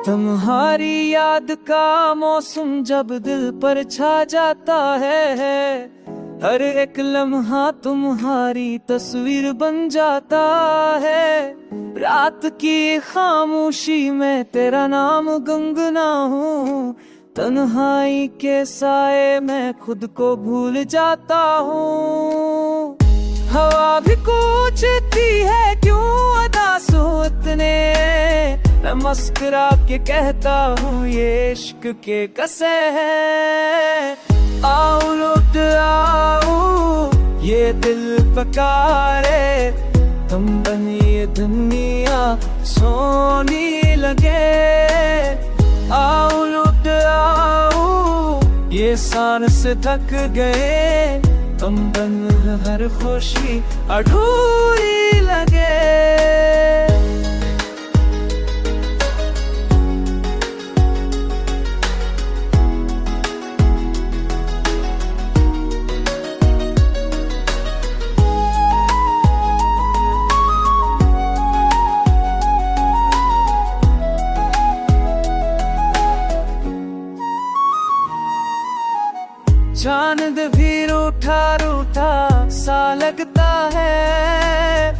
तुम्हारी याद का मौसम जब दिल पर छा जाता है, हर एक लम्हा तुम्हारी तस्वीर बन जाता है। रात की खामोशी में तेरा नाम गुनगुना हूँ, तन्हाई के साए में खुद को भूल जाता हूँ। हवा भी पूछती है क्यों अदा सोतने, मैं मुस्कुरा के कहता हूँ ये इश्क के कसे है। आओ लौट आओ ये दिल पकारे, तुम बनी दुनिया सोनी लगे। आओ लौट आओ ये सांस थक गए, तुम बन हर खुशी अधूरी लगे। चांद भी रूठा रूठा सा लगता है,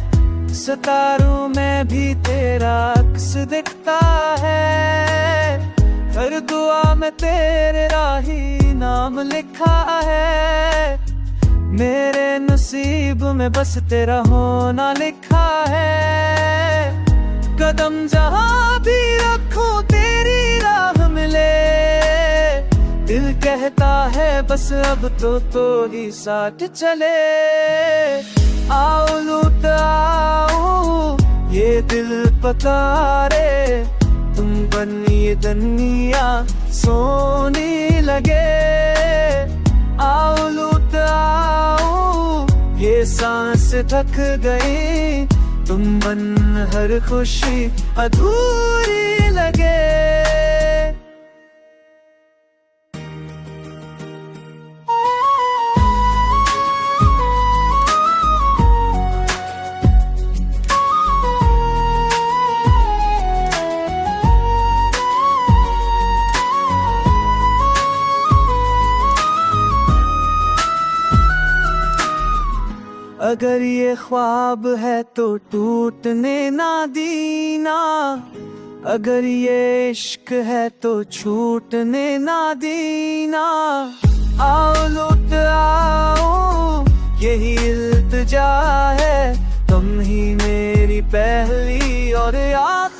सितारों में भी तेरा अक्स दिखता है। हर दुआ में तेरे राही नाम लिखा है, मेरे नसीब में बस तेरा होना लिखा है। कदम जहाँ भी रखो तेरी राह मिले, दिल कहता है बस अब तो ही साथ चले। आओ लौट आओ ये दिल पकारे, तुम बनी दुनिया सोने लगे। आओ लौट आओ ये सांस थक गई, तुम बन हर खुशी अधूरी लगे। अगर ये ख्वाब है तो टूटने ना दीना, अगर ये इश्क है तो छूटने ना दीना। आओ लौट आओ यही इल्तिजा है, तुम ही मेरी पहली और आखिरी